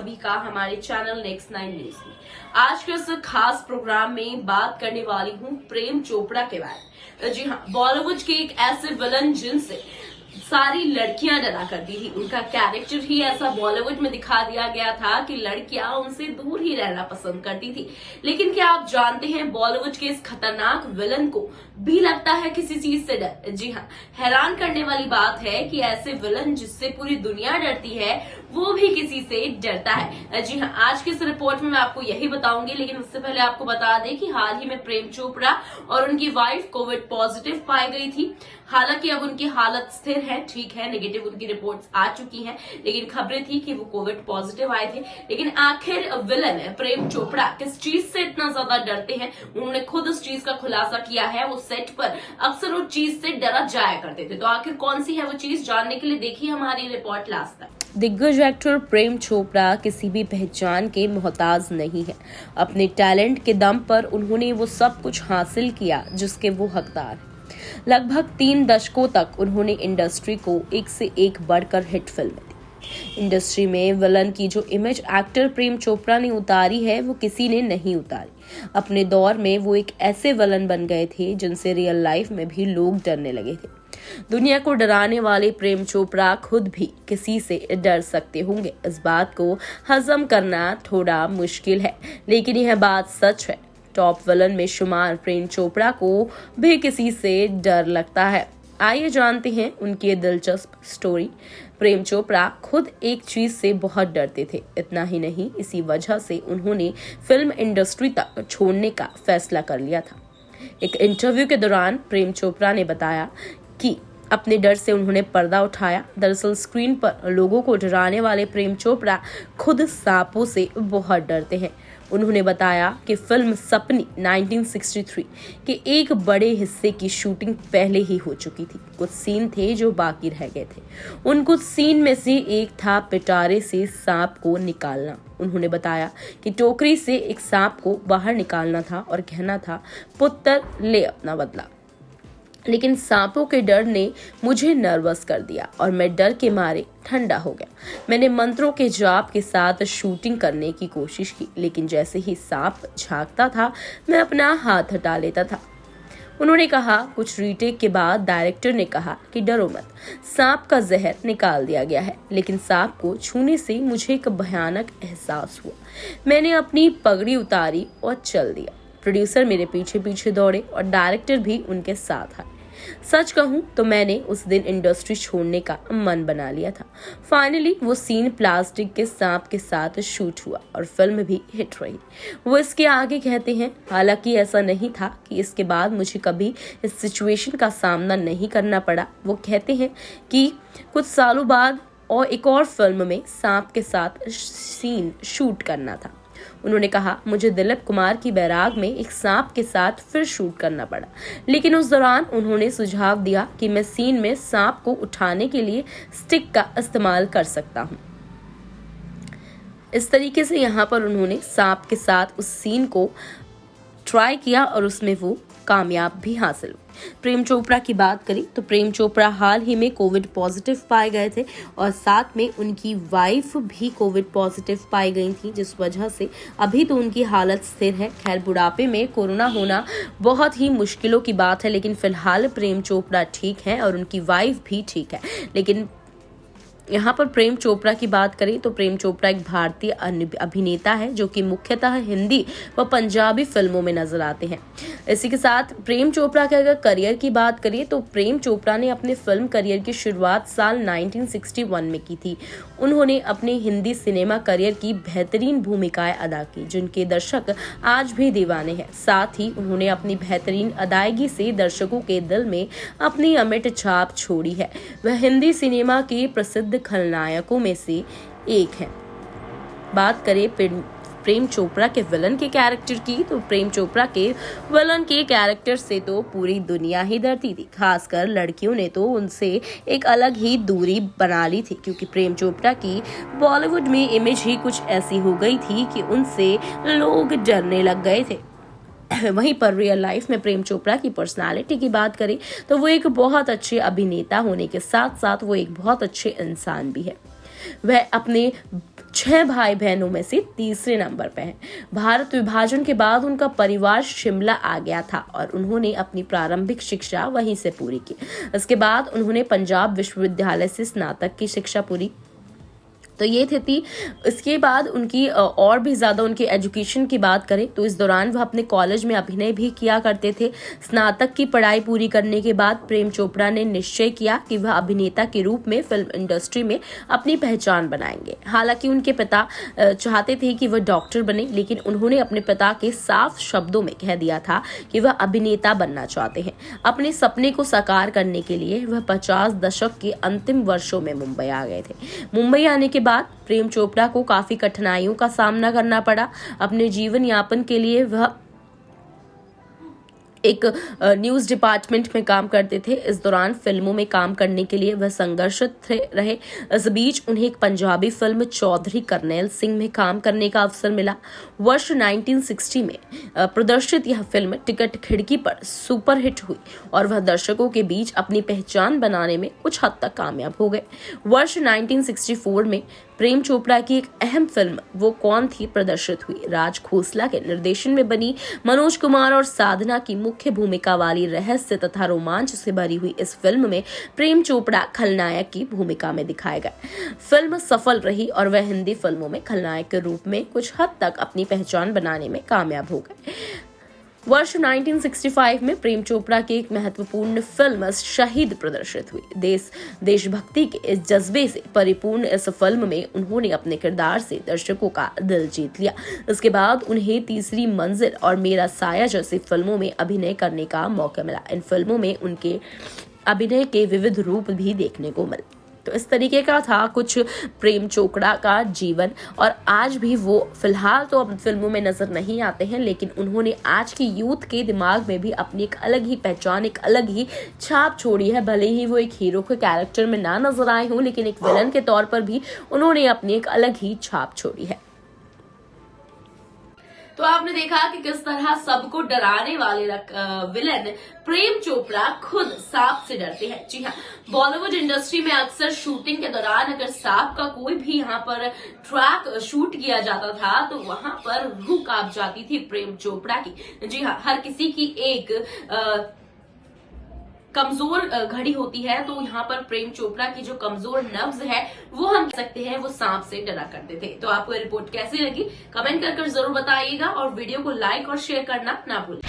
सभी का हमारे चैनल नेक्स्ट 9 न्यूज में। आज के इस खास प्रोग्राम में बात करने वाली हूँ प्रेम चोपड़ा के बारे में। तो जी हाँ, बॉलीवुड के एक ऐसे विलन जिनसे सारी लड़कियां डरा करती थी। उनका कैरेक्टर ही ऐसा बॉलीवुड में दिखा दिया गया था कि लड़कियां उनसे दूर ही रहना पसंद करती थी। लेकिन क्या आप जानते हैं, बॉलीवुड के इस खतरनाक विलन को भी लगता है किसी चीज से डर। जी हाँ, हैरान करने वाली बात है कि ऐसे विलन जिससे पूरी दुनिया डरती है वो भी किसी से डरता है। जी हाँ, आज की इस रिपोर्ट में मैं आपको यही बताऊंगी। लेकिन उससे पहले आपको बता दें कि हाल ही में प्रेम चोपड़ा और उनकी वाइफ कोविड पॉजिटिव पाई गई थी। हालांकि अब उनकी हालत स्थिर है, ठीक है, नेगेटिव उनकी रिपोर्ट्स आ चुकी हैं। लेकिन खबरें थी कि वो कोविड पॉजिटिव आए थे। लेकिन आखिर विलन प्रेम चोपड़ा किस चीज से इतना ज्यादा डरते हैं, उन्होंने खुद उस चीज का खुलासा किया है। वो सेट पर अक्सर उस चीज से डरा जाया करते थे। तो आखिर कौन सी है वो चीज, जानने के लिए देखिए हमारी रिपोर्ट लास्ट तक। दिग्गज एक्टर प्रेम चोपड़ा किसी भी पहचान के मोहताज नहीं है। अपने टैलेंट के दम पर उन्होंने वो सब कुछ हासिल किया जिसके वो हकदार हैं। लगभग 3 दशकों तक उन्होंने इंडस्ट्री को एक से एक बढ़कर हिट फिल्में दी। इंडस्ट्री में विलन की जो इमेज एक्टर प्रेम चोपड़ा ने उतारी है वो किसी ने नहीं उतारी। अपने दौर में वो एक ऐसे विलन बन गए थे जिनसे रियल लाइफ में भी लोग डरने लगे थे। दुनिया को डराने वाले प्रेम चोपड़ा खुद भी किसी से डर सकते होंगे, इस बात को हजम करना थोड़ा मुश्किल है, लेकिन यह बात सच है। टॉप विलन में शुमार प्रेम चोपड़ा को भी किसी से डर लगता है। आइए जानते हैं उनकी ये दिलचस्प स्टोरी। प्रेम चोपड़ा खुद एक चीज से बहुत डरते थे। इतना ही नहीं, इसी वजह से उन्होंने फिल्म इंडस्ट्री तक छोड़ने का फैसला कर लिया था। एक इंटरव्यू के दौरान प्रेम चोपड़ा ने बताया कि अपने डर से उन्होंने पर्दा उठाया। दरअसल स्क्रीन पर लोगों को डराने वाले प्रेम चोपड़ा खुद सांपों से बहुत डरते हैं। उन्होंने बताया कि फिल्म सपनी 1963 के एक बड़े हिस्से की शूटिंग पहले ही हो चुकी थी। कुछ सीन थे जो बाकी रह गए थे। उन कुछ सीन में से एक था पिटारे से सांप को निकालना। उन्होंने बताया कि टोकरी से एक सांप को बाहर निकालना था और कहना था, पुत्र ले अपना बदला। लेकिन सांपों के डर ने मुझे नर्वस कर दिया और मैं डर के मारे ठंडा हो गया। मैंने मंत्रों के जाप के साथ शूटिंग करने की कोशिश की, लेकिन जैसे ही सांप झांकता था मैं अपना हाथ हटा लेता था। उन्होंने कहा, कुछ रीटेक के बाद डायरेक्टर ने कहा कि डरो मत, सांप का जहर निकाल दिया गया है। लेकिन सांप को छूने से मुझे एक भयानक एहसास हुआ। मैंने अपनी पगड़ी उतारी और चल दिया। प्रोड्यूसर मेरे पीछे पीछे दौड़े और डायरेक्टर भी उनके साथ आए। सच कहूं तो मैंने उस दिन इंडस्ट्री छोड़ने का मन बना लिया था। फाइनली वो सीन प्लास्टिक के सांप के साथ शूट हुआ और फिल्म भी हिट रही। वो इसके आगे कहते हैं, हालांकि ऐसा नहीं था कि इसके बाद मुझे कभी इस सिचुएशन का सामना नहीं करना पड़ा। वो कहते हैं कि कुछ सालों बाद और एक और फिल्म में सांप के साथ सीन शूट करना था। उन्होंने कहा, मुझे दिलीप कुमार की बैराग में एक सांप के साथ फिर शूट करना पड़ा, लेकिन उस दौरान उन्होंने सुझाव दिया कि मैं सीन में सांप को उठाने के लिए स्टिक का इस्तेमाल कर सकता हूं। इस तरीके से यहाँ पर उन्होंने सांप के साथ उस सीन को ट्राई किया और उसमें वो कामयाब भी हासिल हुई। प्रेम चोपड़ा की बात करें तो प्रेम चोपड़ा हाल ही में कोविड पॉजिटिव पाए गए थे और साथ में उनकी वाइफ भी कोविड पॉजिटिव पाई गई थी, जिस वजह से अभी तो उनकी हालत स्थिर है। खैर, बुढ़ापे में कोरोना होना बहुत ही मुश्किलों की बात है, लेकिन फिलहाल प्रेम चोपड़ा ठीक है और उनकी वाइफ भी ठीक है। लेकिन यहाँ पर प्रेम चोपड़ा की बात करें तो प्रेम चोपड़ा एक भारतीय अभिनेता है जो कि मुख्यतः हिंदी व पंजाबी फिल्मों में नजर आते हैं। इसी के साथ प्रेम चोपड़ा के अगर करियर की बात करें तो प्रेम चोपड़ा ने अपने फिल्म करियर की शुरुआत साल 1961 में की थी। उन्होंने अपने हिंदी सिनेमा करियर की बेहतरीन भूमिकाएं अदा की, जिनके दर्शक आज भी दीवाने हैं। साथ ही उन्होंने अपनी बेहतरीन अदायगी से दर्शकों के दिल में अपनी अमिट छाप छोड़ी है। वह हिंदी सिनेमा के प्रसिद्ध खलनायकों में से एक है। बात करें प्रेम चोपड़ा के विलन के कैरेक्टर की तो प्रेम चोपड़ा के विलन के कैरेक्टर से तो पूरी दुनिया ही डरती थी। खासकर लड़कियों ने तो उनसे एक अलग ही दूरी बना ली थी, क्योंकि प्रेम चोपड़ा की बॉलीवुड में इमेज ही कुछ ऐसी हो गई थी कि उनसे लोग डरने लग गए थे। वहीं पर रियल लाइफ में प्रेम चोपड़ा की पर्सनालिटी की बात करें तो वो एक बहुत अच्छे अभिनेता होने के साथ साथ वो एक बहुत अच्छे इंसान भी है। वह अपने 6 भाई बहनों में से तीसरे नंबर पर है। भारत विभाजन के बाद उनका परिवार शिमला आ गया था और उन्होंने अपनी प्रारंभिक शिक्षा वहीं से पूरी की। इसके बाद उन्होंने पंजाब विश्वविद्यालय से स्नातक की शिक्षा पूरी। तो ये थी इसके बाद उनकी और भी ज्यादा उनकी एजुकेशन की बात करें तो इस दौरान वह अपने कॉलेज में अभिनय भी किया करते थे। स्नातक की पढ़ाई पूरी करने के बाद प्रेम चोपड़ा ने निश्चय किया कि वह अभिनेता के रूप में फिल्म इंडस्ट्री में अपनी पहचान बनाएंगे। हालांकि उनके पिता चाहते थे कि वह डॉक्टर बने, लेकिन उन्होंने अपने पिता के साफ शब्दों में कह दिया था कि वह अभिनेता बनना चाहते हैं। अपने सपने को साकार करने के लिए वह 50 दशक के अंतिम वर्षों में मुंबई आ गए थे। मुंबई आने के बाद प्रेम चोपड़ा को काफी कठिनाइयों का सामना करना पड़ा। अपने जीवन यापन के लिए वह एक न्यूज डिपार्टमेंट में काम करते थे। इस दौरान फिल्मों में काम करने के लिए वह संघर्षरत रहे। इस बीच उन्हें एक पंजाबी फिल्म चौधरी करनैल सिंह में काम करने का अवसर मिला। वर्ष 1960 में प्रदर्शित यह फिल्म टिकट खिड़की पर सुपरहिट हुई और वह दर्शकों के बीच अपनी पहचान बनाने में कुछ हद तक कामयाब हो गए। वर्ष 1964 में प्रेम चोपड़ा की एक अहम फिल्म वो कौन थी प्रदर्शित हुई। राज खोसला के निर्देशन में बनी मनोज कुमार और साधना की मुख्य भूमिका वाली रहस्य तथा रोमांच से भरी हुई इस फिल्म में प्रेम चोपड़ा खलनायक की भूमिका में दिखाए गए। फिल्म सफल रही और वह हिंदी फिल्मों में खलनायक के रूप में कुछ हद तक अपनी पहचान बनाने में कामयाब हो गए। वर्ष 1965 में प्रेम चोपड़ा की एक महत्वपूर्ण फिल्म शहीद प्रदर्शित हुई। देशभक्ति के इस जज्बे से परिपूर्ण इस फिल्म में उन्होंने अपने किरदार से दर्शकों का दिल जीत लिया। इसके बाद उन्हें तीसरी मंजिल और मेरा साया जैसी फिल्मों में अभिनय करने का मौका मिला। इन फिल्मों में उनके अभिनय के विविध रूप भी देखने को मिले। तो इस तरीके का था कुछ प्रेम चोपड़ा का जीवन। और आज भी वो फिलहाल तो अब फिल्मों में नजर नहीं आते हैं, लेकिन उन्होंने आज की यूथ के दिमाग में भी अपनी एक अलग ही पहचान, एक अलग ही छाप छोड़ी है। भले ही वो एक हीरो के कैरेक्टर में ना नजर आए हों, लेकिन एक विलन के तौर पर भी उन्होंने अपनी एक अलग ही छाप छोड़ी है। तो आपने देखा कि किस तरह सबको डराने वाले विलन प्रेम चोपड़ा खुद सांप से डरते हैं। जी हाँ, बॉलीवुड इंडस्ट्री में अक्सर शूटिंग के दौरान अगर सांप का कोई भी यहाँ पर ट्रैक शूट किया जाता था तो वहां पर रूह कांप जाती थी प्रेम चोपड़ा की। जी हाँ, हर किसी की एक कमजोर घड़ी होती है, तो यहाँ पर प्रेम चोपड़ा की जो कमजोर नब्ज है वो हम कह सकते हैं वो सांप से डरा करते थे। तो आपको ये रिपोर्ट कैसी लगी कमेंट कर जरूर बताइएगा और वीडियो को लाइक और शेयर करना ना भूलें।